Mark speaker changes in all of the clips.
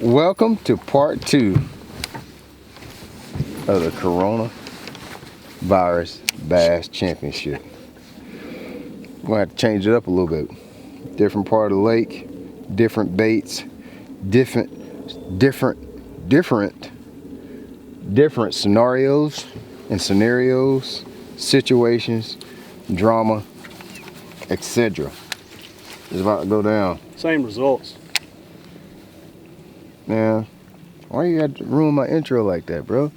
Speaker 1: Welcome to part 2 of the Coronavirus Bass Championship. We're gonna have to change it up a little bit. Different part of the lake, different baits, different scenarios and situations, drama, etc. It's about to go down.
Speaker 2: Same results.
Speaker 1: Man, why you got to ruin my intro like that, bro?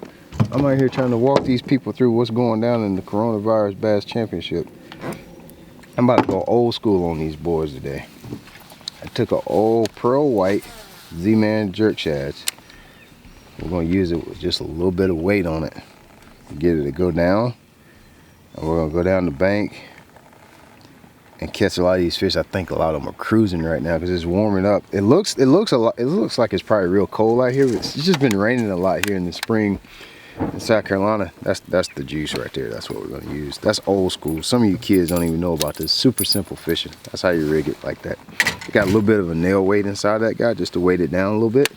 Speaker 1: I'm out here trying to walk these people through what's going down in the Coronavirus Bass Championship. I'm about to go old school on these boys today. I took an old pearl white Z-Man jerk shads. We're gonna use it with just a little bit of weight on it to get it to go down. And we're gonna go down the bank and catch a lot of these fish. I think a lot of them are cruising right now because it's warming up. It looks like it's probably real cold out here, but it's just been raining a lot here in the spring in South Carolina. That's the juice right there. That's what we're gonna use. That's old school. Some of you kids don't even know about this. Super simple fishing. That's how you rig it like that. You got a little bit of a nail weight inside that guy just to weight it down a little bit.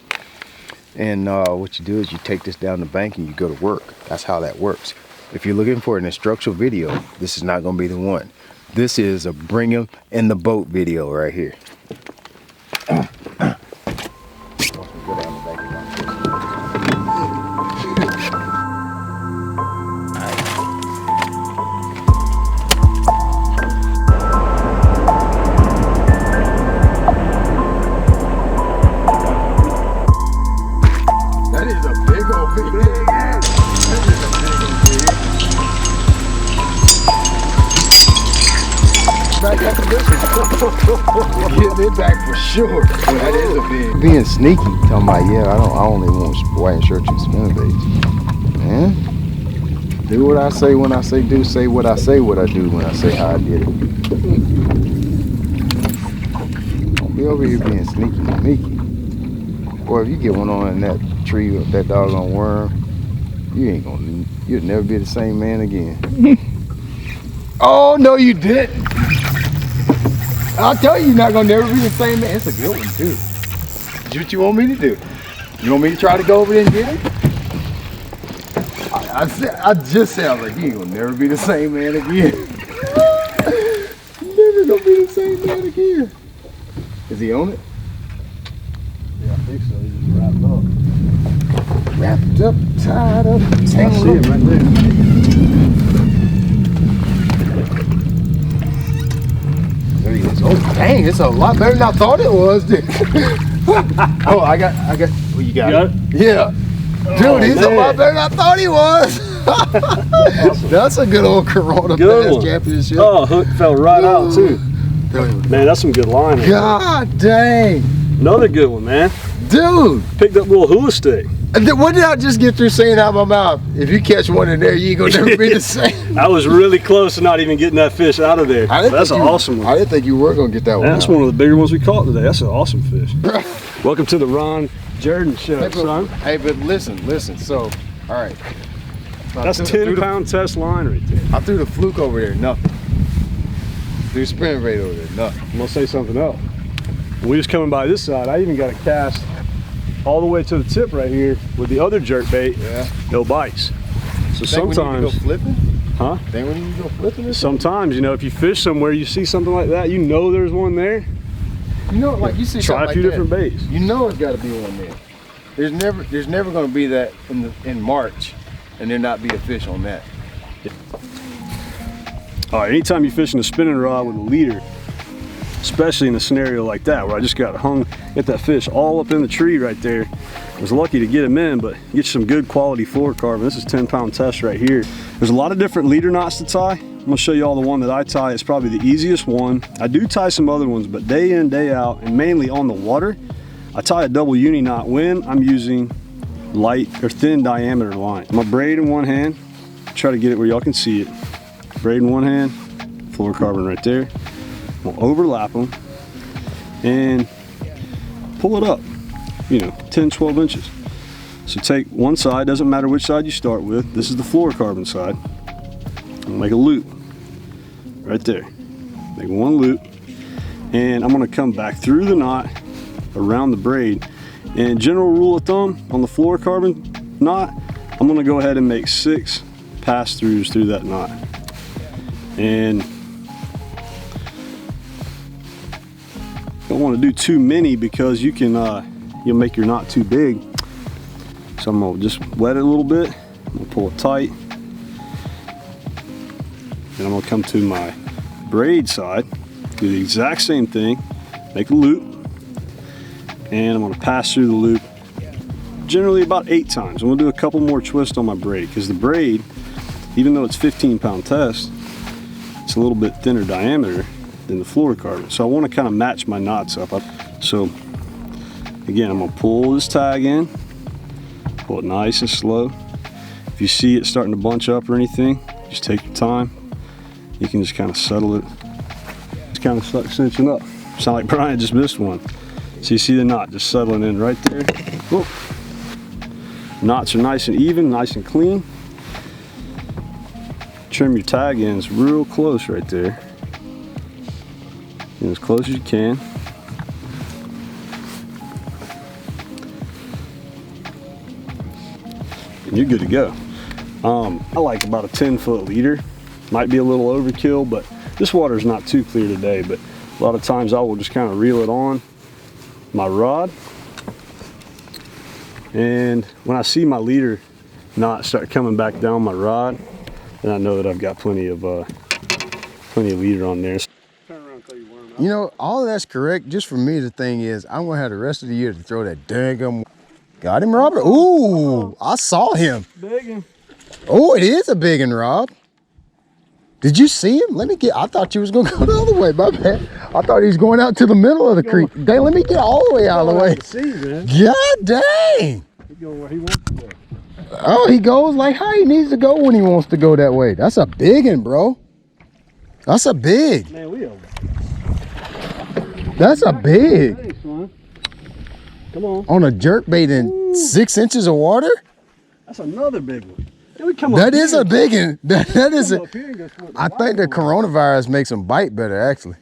Speaker 1: And what you do is you take this down the bank and you go to work. That's how that works. If you're looking for an instructional video, this is not gonna be the one. This is a bring 'em in the boat video right here. That is a big old pig. Back up to this one. Getting it back for sure. That is a big. Being sneaky, talking about, yeah, I only want white and shirts and spinner baits. Man, do what I say when I say do, say what I say what I do when I say how I did it. Don't be over here being sneaky. Boy, if you get one on in that tree with that doggone worm, you'll never be the same man again. Oh, no, you didn't. I'll tell you, you're not gonna never be the same man. It's a good one too. That's what you want me to do. You want me to try to go over there and get him? I just said, I was like, he ain't gonna never be the same man again. Never gonna be the same man again. Is he on it?
Speaker 2: Yeah, I think so. He's just wrapped up.
Speaker 1: Wrapped up, tied up, tangled up.
Speaker 2: I see him right there.
Speaker 1: Oh dang, it's a lot better than I thought it was, dude. Oh, I got, well, you got it? Yeah. Dude, he's a lot better than I thought he was. Awesome. That's a good old Corona Bass Championship.
Speaker 2: Oh, hook fell right out too. Man, that's some good line.
Speaker 1: God dang.
Speaker 2: Another good one, man.
Speaker 1: Dude.
Speaker 2: Picked up a little hula stick.
Speaker 1: What did I just get through saying out of my mouth? If you catch one in there, you ain't gonna never be the same.
Speaker 2: I was really close to not even getting that fish out of there. That's an awesome one.
Speaker 1: I didn't think you were gonna get that one.
Speaker 2: That's one of the bigger ones we caught today. That's an awesome fish. Welcome to the Ron Jordan show, son.
Speaker 1: Hey, but listen. So, all right.
Speaker 2: That's 10-pound test line right there.
Speaker 1: I threw the fluke over there, nothing. Threw spinning bait over there, nothing.
Speaker 2: I'm gonna say something else. When we was coming by this side, I even got a cast all the way to the tip right here with the other jerk bait. Yeah. No bites. So sometimes.
Speaker 1: Go flipping?
Speaker 2: Huh?
Speaker 1: Then when you go flipping?
Speaker 2: Sometimes, you know, if you fish somewhere, you see something like that, you know there's one there.
Speaker 1: You know, like you see.
Speaker 2: Try a few different baits.
Speaker 1: You know it's got to be one there. There's never going to be that in March, and there not be a fish on that.
Speaker 2: All right. Anytime you're fishing a spinning rod with a leader, especially in a scenario like that where I just got hung at that fish all up in the tree right there. I was lucky to get him in, but get you some good quality fluorocarbon. This is 10-pound test right here. There's a lot of different leader knots to tie. I'm gonna show you all the one that I tie. It's probably the easiest one. I do tie some other ones, but day in, day out, and mainly on the water, I tie a double uni knot when I'm using light or thin diameter line. I'm gonna braid in one hand, try to get it where y'all can see it. Braid in one hand, fluorocarbon right there. We'll overlap them and pull it up, you know, 10-12 inches. So take one side, doesn't matter which side you start with. This is the fluorocarbon side. I'll make a loop right there. Make one loop, and I'm gonna come back through the knot around the braid And general rule of thumb on the fluorocarbon knot, I'm gonna go ahead and make 6 pass-throughs through that knot. And don't want to do too many because you can you'll make your knot too big. So I'm gonna just wet it a little bit. I'm gonna pull it tight. And I'm gonna come to my braid side, do the exact same thing, make a loop, and I'm gonna pass through the loop generally about 8 times. I'm gonna do a couple more twists on my braid because the braid, even though it's 15-pound test, it's a little bit thinner diameter than the fluorocarbon. So I wanna kind of match my knots up. So again, I'm gonna pull this tag in, pull it nice and slow. If you see it starting to bunch up or anything, just take your time. You can just kind of settle it. It's kind of stuck cinching up. Sound like Brian just missed one. So you see the knot just settling in right there. Whoop. Knots are nice and even, nice and clean. Trim your tag ends real close right there. And as close as you can. And you're good to go. I like about a 10-foot leader. Might be a little overkill, but this water is not too clear today, but a lot of times I will just kind of reel it on my rod. And when I see my leader knot start coming back down my rod, then I know that I've got plenty of leader on there. Turn around and throw your worm out.
Speaker 1: You know, all of that's correct. Just for me, the thing is, I'm gonna have the rest of the year to throw that dang. Got him, Robert. Ooh, I saw him.
Speaker 2: Big one.
Speaker 1: Oh, it is a big one, Rob. Did you see him? Let me get, I thought you was gonna go the other way, my bad. I thought he was going out to the middle of the creek. Dang, let me get all the way out of the way. God dang.
Speaker 2: He's going where he wants to go.
Speaker 1: Oh, he goes like how he needs to go when he wants to go that way. That's a big one, bro. That's a big.
Speaker 2: Man, we are.
Speaker 1: That's a big.
Speaker 2: Thanks, man. Come on.
Speaker 1: On a jerk bait in 6 inches of water?
Speaker 2: That's another big one.
Speaker 1: That is a big one. That is a. I think the coronavirus makes them bite better, actually.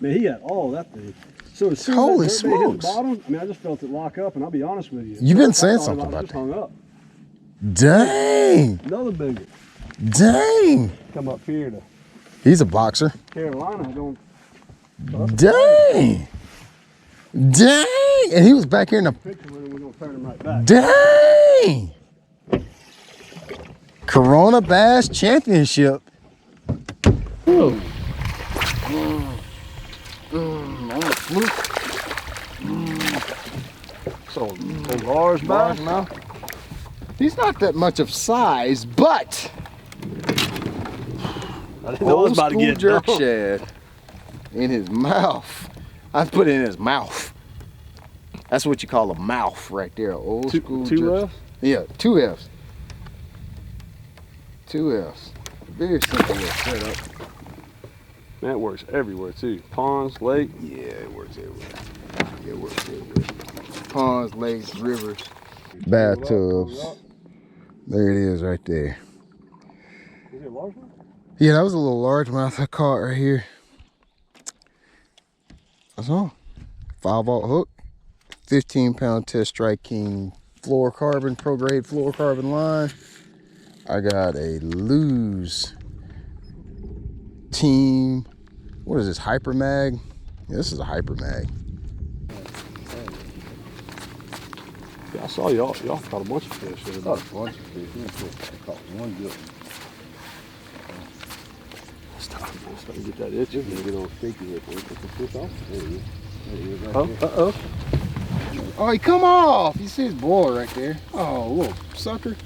Speaker 2: Man, he had all that thing. So as soon
Speaker 1: Holy
Speaker 2: as that hit the
Speaker 1: smokes.
Speaker 2: bottom, I mean, I just felt it lock up, and I'll be honest with you.
Speaker 1: You've been
Speaker 2: I
Speaker 1: saying
Speaker 2: thought
Speaker 1: something
Speaker 2: it
Speaker 1: about
Speaker 2: just
Speaker 1: that.
Speaker 2: hung up.
Speaker 1: Dang.
Speaker 2: Another big one.
Speaker 1: Dang.
Speaker 2: Come up here to
Speaker 1: He's a boxer.
Speaker 2: Carolina. Going.
Speaker 1: Dang. Dang. And he was back here in the.
Speaker 2: Picture when we're gonna turn him right back.
Speaker 1: Dang. Corona Bass Championship. Ooh. On the fluke.
Speaker 2: So large
Speaker 1: Mouth. He's not that much of size, but
Speaker 2: I didn't know I was about to get
Speaker 1: jerk
Speaker 2: done.
Speaker 1: shad in his mouth. I put it in his mouth. That's what you call a mouth right there. Old school
Speaker 2: two
Speaker 1: jerk.
Speaker 2: F's?
Speaker 1: Yeah, 2 F's. 2 F's. Very simple little setup.
Speaker 2: That works everywhere too. Ponds, lake.
Speaker 1: Yeah, it works everywhere. It works everywhere. Ponds, lakes, rivers, bathtubs. There it is right there.
Speaker 2: Is it a large one?
Speaker 1: Yeah, that was a little largemouth I caught right here. That's all. 5-aught hook, 15-pound test strike king fluorocarbon, pro grade fluorocarbon line. I got a Lose Team. What is this, Hyper Mag? Yeah, this is a Hyper Mag.
Speaker 2: Yeah, I saw y'all caught a bunch of fish.
Speaker 1: Caught a bunch of fish. I caught one good one.
Speaker 2: Stop. I'm starting to get that itch.
Speaker 1: You're gonna get on sticky with it. Put the fish off. There he is. There he is right
Speaker 2: Oh,
Speaker 1: there.
Speaker 2: uh-oh.
Speaker 1: Oh, he come off. You see his boy right there. Oh, little sucker.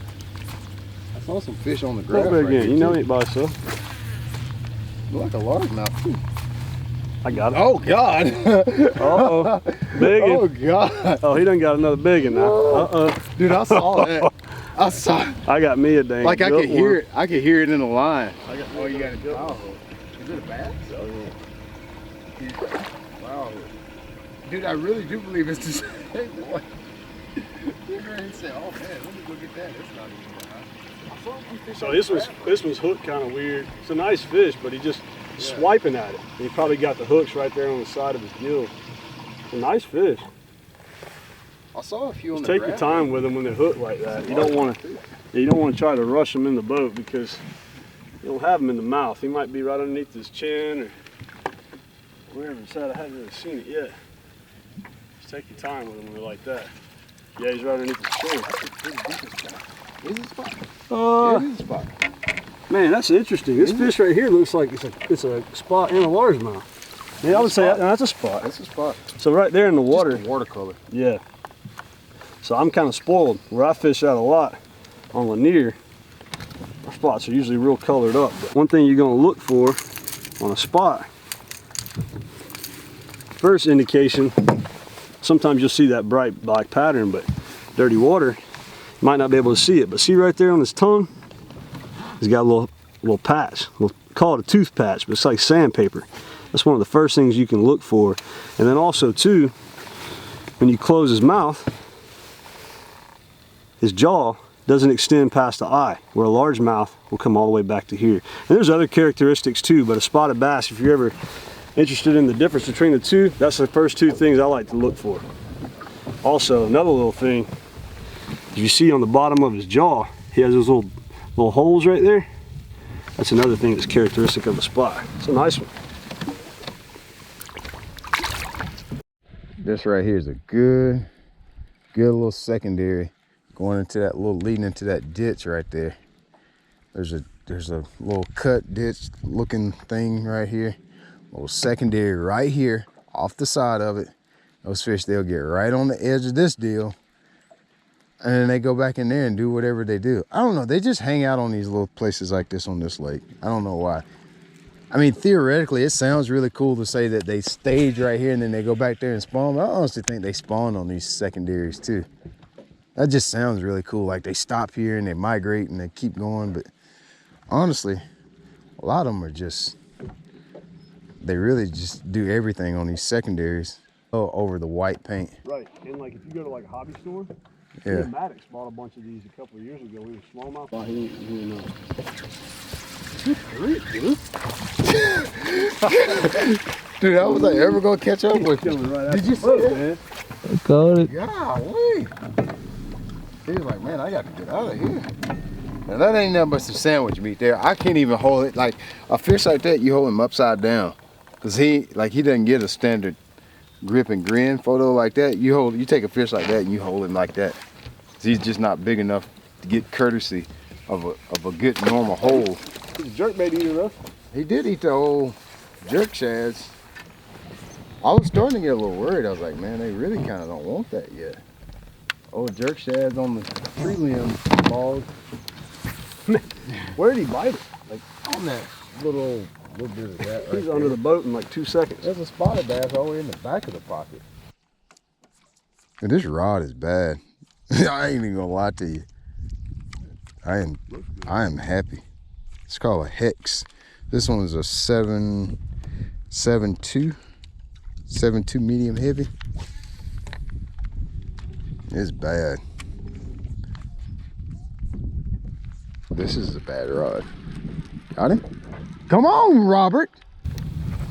Speaker 1: I saw some fish on the grass
Speaker 2: Right
Speaker 1: right
Speaker 2: again.
Speaker 1: here,
Speaker 2: You know
Speaker 1: too.
Speaker 2: it by itself.
Speaker 1: Look like a largemouth too.
Speaker 2: I got it.
Speaker 1: Oh God.
Speaker 2: Uh-oh. Big one.
Speaker 1: Oh God.
Speaker 2: Oh, he done got another big one now. Uh-oh.
Speaker 1: Dude, I saw that. I saw.
Speaker 2: I got me a dang
Speaker 1: Like I
Speaker 2: good
Speaker 1: could hear
Speaker 2: one.
Speaker 1: it. I could hear it in the line.
Speaker 2: Oh, you got a good one.
Speaker 1: Is it a bass? Oh yeah. Wow. Dude, I really do believe it's the same boy. You heard him say, "Oh man, let me go get that." It's not even that.
Speaker 2: So this was hooked kind of weird. It's a nice fish, but he just swiping at it. He probably got the hooks right there on the side of his gill. It's a nice fish.
Speaker 1: I saw a few on
Speaker 2: Just
Speaker 1: the
Speaker 2: take your time with them when they're hooked like that. You don't want to try to rush them in the boat because you don't have him in the mouth. He might be right underneath his chin or wherever it's at. I haven't really seen it yet. Just take your time with them when they're like that. Yeah, he's right underneath his chin.
Speaker 1: Is it a spot?
Speaker 2: Yeah,
Speaker 1: it is a spot.
Speaker 2: Man, that's interesting. This fish right here looks like it's a spot and a largemouth. Yeah, I would say that's a spot.
Speaker 1: That's a spot.
Speaker 2: So right there in the water.
Speaker 1: Just a watercolor.
Speaker 2: Yeah. So I'm kind of spoiled. Where I fish out a lot on Lanier, our spots are usually real colored up. But one thing you're going to look for on a spot, first indication, sometimes you'll see that bright black pattern, but dirty water, you might not be able to see it. But see right there on his tongue, he's got a little patch. We'll call it a tooth patch, but it's like sandpaper. That's one of the first things you can look for. And then also too, when you close his mouth, his jaw doesn't extend past the eye, where a largemouth will come all the way back to here. And there's other characteristics too, but a spotted bass, if you're ever interested in the difference between the two, that's the first two things I like to look for. Also, another little thing, if you see on the bottom of his jaw, he has those little holes right there. That's another thing that's characteristic of the spot. It's a nice one.
Speaker 1: This right here is a good little secondary going into that leading into that ditch right there. There's a little cut ditch looking thing right here. A little secondary right here off the side of it. Those fish, they'll get right on the edge of this deal, and then they go back in there and do whatever they do. I don't know, they just hang out on these little places like this on this lake. I don't know why. I mean, theoretically, it sounds really cool to say that they stage right here and then they go back there and spawn, but I honestly think they spawn on these secondaries too. That just sounds really cool. Like they stop here and they migrate and they keep going, but honestly, a lot of them are just, they really just do everything on these secondaries over the white paint.
Speaker 2: Right, and like if you go to like a hobby store,
Speaker 1: yeah.
Speaker 2: Maddox bought a bunch of these a couple of years ago. We were smallmouth. Oh, he didn't know.
Speaker 1: Dude, I was like ever gonna catch up with you.
Speaker 2: Right,
Speaker 1: did you see it,
Speaker 2: man?
Speaker 3: I caught it.
Speaker 1: Golly. He was like, man, I got to get out of here. Now that ain't nothing but some sandwich meat there. I can't even hold it. Like a fish like that, you hold him upside down. Cause he doesn't get a standard grip and grin photo like that. You take a fish like that and you hold him like that. He's just not big enough to get courtesy of a good normal hold.
Speaker 2: He's a jerkbait eater though.
Speaker 1: He did eat the old jerk shads. I was starting to get a little worried. I was like, man, they really kind of don't want that yet. Old jerk shads on the tree limb log.
Speaker 2: Where did he bite it?
Speaker 1: Like on that little bit of that right
Speaker 2: He's
Speaker 1: there.
Speaker 2: under the boat in like 2 seconds.
Speaker 1: There's a spotted bass all the way in the back of the pocket. And this rod is bad. I ain't even gonna lie to you. I am happy. It's called a Hex. This one is a 7.2 medium heavy. It's bad. This is a bad rod. Got him? Come on, Robert.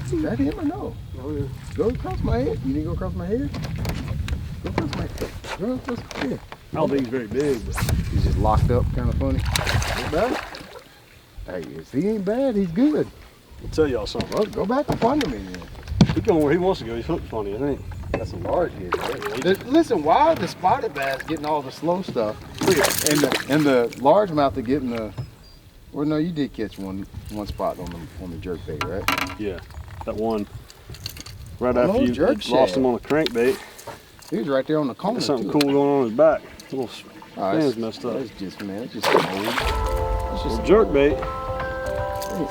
Speaker 1: Is that him or no?
Speaker 2: Oh yeah.
Speaker 1: Go across my head. You need to go across my head? Go across my head. Go across my head.
Speaker 2: I don't think he's very big, but
Speaker 1: He's just locked up, kind of funny.
Speaker 2: not bad.
Speaker 1: Hey, if he ain't bad, he's good.
Speaker 2: I'll tell y'all something.
Speaker 1: Well, go back up under me then.
Speaker 2: He's going where he wants to go. He's hooked funny, I think.
Speaker 1: That's a large head. Right? Listen, why are the spotted bass getting all the slow stuff? Look at, and the largemouth are getting the. Well, no, you did catch one spot on the jerkbait, right?
Speaker 2: Yeah, that one right
Speaker 1: Oh,
Speaker 2: after you
Speaker 1: jerk
Speaker 2: lost
Speaker 1: shad.
Speaker 2: him on a crankbait.
Speaker 1: He was right there on the corner.
Speaker 2: There's something
Speaker 1: too.
Speaker 2: cool going on in his back. A little
Speaker 1: Oh,
Speaker 2: fan's
Speaker 1: it's
Speaker 2: messed up.
Speaker 1: It's just, man, it's just old. It's just
Speaker 2: Jerkbait.
Speaker 1: Ain't no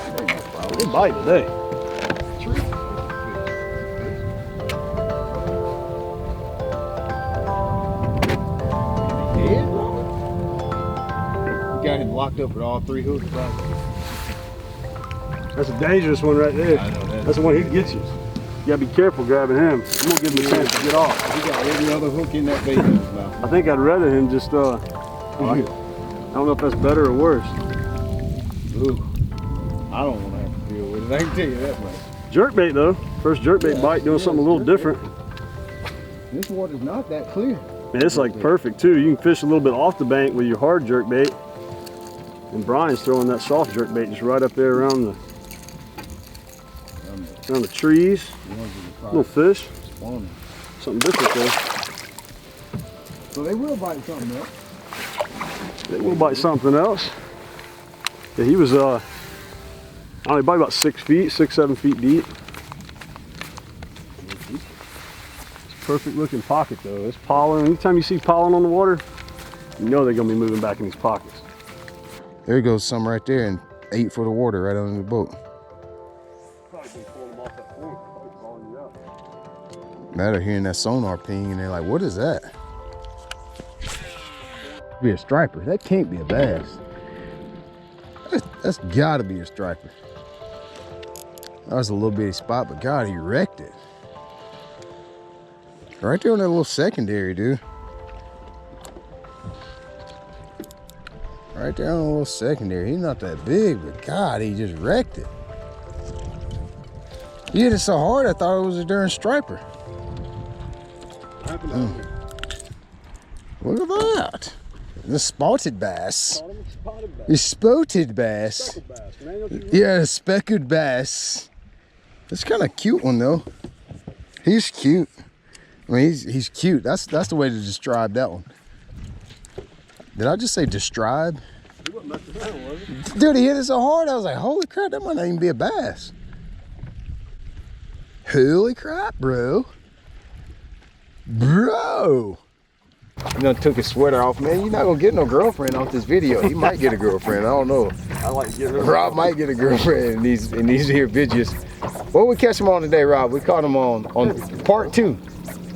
Speaker 1: problem.
Speaker 2: They bite today.
Speaker 1: Dead, Robert? You got him locked up with all 3 hooks, Robert.
Speaker 2: That's a dangerous one right there.
Speaker 1: I know that.
Speaker 2: That's the one he'd get you. You gotta be careful grabbing him. I'm gonna give him a chance to get off.
Speaker 1: He got every other hook in that bait in his mouth.
Speaker 2: I think I'd rather him just, I don't know if that's better or worse.
Speaker 1: Ooh, I don't want to have to deal with it. I can tell you that much.
Speaker 2: Jerkbait though. First jerkbait bite doing something a little different.
Speaker 1: This water's not that clear.
Speaker 2: Man, it's like perfect too. You can fish a little bit off the bank with your hard jerk bait. And Brian's throwing that soft jerk bait just right up there around the trees. Little fish. Something different there.
Speaker 1: So they will bite something else.
Speaker 2: They will bite something else. Yeah, he was I don't know, probably about 6 feet, 7 feet deep. It's a perfect looking pocket though. It's pollen. Anytime you see pollen on the water, you know they're gonna be moving back in these pockets.
Speaker 1: There goes some right there and 8 foot of water right under the boat.
Speaker 2: Probably been pulling them off that point, probably calling you out.
Speaker 1: Matter hearing that sonar ping and they're like, what is that? Be a striper. That can't be a bass. That's gotta be a striper. That was a little bitty spot, but God, he wrecked it. Right there on that little secondary, dude. Right there on the little secondary. He's not that big, but God, he just wrecked it. He hit it so hard, I thought it was a darn striper. Look at that. The spotted bass. The spotted bass. Yeah, the speckled bass. That's kind of cute one though. He's cute. I mean, he's cute. That's the way to describe that one. Did I just say describe? Dude, he hit it so hard, I was like, holy crap, that might not even be a bass. Holy crap, bro. Bro. I done took his sweater off, man. You're not gonna get no girlfriend off this video. He might get a girlfriend, I don't know.
Speaker 2: I like to get rid of
Speaker 1: Rob might get a girlfriend in these here videos. What we catch him on today, Rob? We caught him on part 2.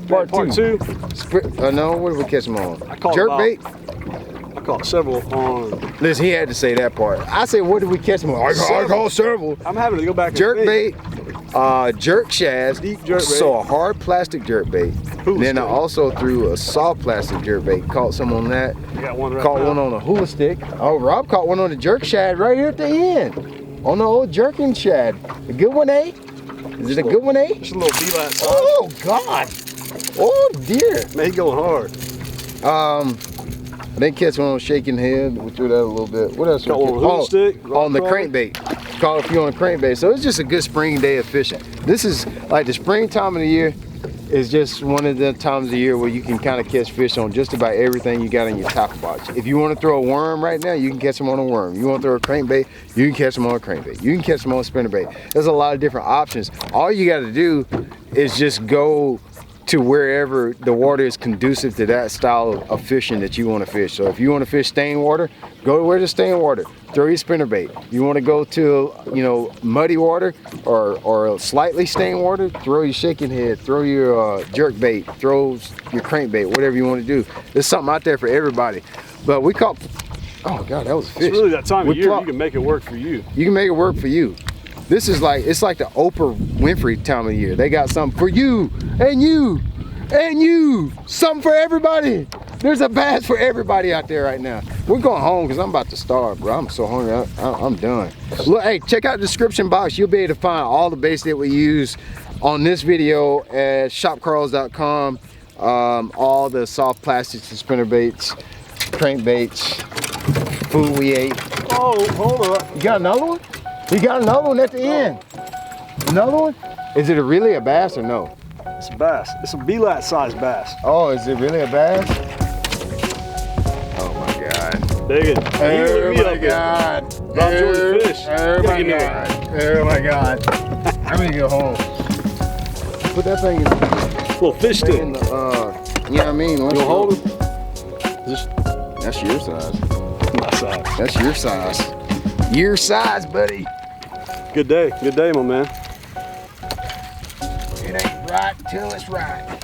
Speaker 1: Part two. No, what did we catch him on? Jerk bait?
Speaker 2: I caught several on.
Speaker 1: Listen, he had to say that part. I said, what did we catch him on? I caught several.
Speaker 2: I'm having to go back and
Speaker 1: jerk bait, jerk shads,
Speaker 2: deep jerk bait.
Speaker 1: So a hard plastic jerk bait. Then I also threw a soft plastic jerk bait. Caught some on that.
Speaker 2: You got one right
Speaker 1: Caught
Speaker 2: now.
Speaker 1: one on a hula stick. Oh, Rob caught one on the jerk shad right here at the end. On the old jerking shad. A good one, eh? Is it a good one, eh?
Speaker 2: Just a little blat size.
Speaker 1: Oh God. Oh dear.
Speaker 2: Man, he going hard.
Speaker 1: I didn't catch one on shaking head. We threw that a little bit. What else?
Speaker 2: Caught one on a hula stick.
Speaker 1: On the crankbait. Caught a few on the crankbait. So it's just a good spring day of fishing. This is like the springtime of the year is just one of the times of the year where you can kind of catch fish on just about everything you got in your tackle box. If you want to throw a worm right now, you can catch them on a worm. You want to throw a crankbait, you can catch them on a crankbait. You can catch them on a spinnerbait. There's a lot of different options. All you got to do is just go to wherever the water is conducive to that style of fishing that you want to fish. So if you want to fish stained water, go to where there's stained water. Throw your spinnerbait. You want to go to, you know, muddy water or slightly stained water, throw your shaking head, throw your jerk bait, throw your crankbait, whatever you want to do. There's something out there for everybody. But we caught, oh God, that was a fish.
Speaker 2: It's really that time of year you can make it work for you.
Speaker 1: You can make it work for you. This is like, it's like the Oprah Winfrey time of year. They got something for you and you and you. Something for everybody. There's a bass for everybody out there right now. We're going home because I'm about to starve, bro. I'm so hungry, I'm done. Look, hey, check out the description box. You'll be able to find all the baits that we use on this video at shopcarls.com. All the soft plastics and spinner baits, crank baits, food we ate.
Speaker 2: Oh, hold up.
Speaker 1: You got another one? You got another one at the end. Another one? Is it really a bass or no?
Speaker 2: It's a bass. It's a blat size bass.
Speaker 1: Oh, is it really a bass? Oh my God.
Speaker 2: Dig it.
Speaker 1: Oh my God.
Speaker 2: Rob Jordan fish.
Speaker 1: Oh my God. Oh my God. I'm gonna go home. Put that thing in the
Speaker 2: Little fish stick.
Speaker 1: you know what I mean?
Speaker 2: You gonna hold him?
Speaker 1: That's your size.
Speaker 2: My size.
Speaker 1: That's your size. Your size, buddy.
Speaker 2: Good day, my man.
Speaker 1: It ain't right till it's right.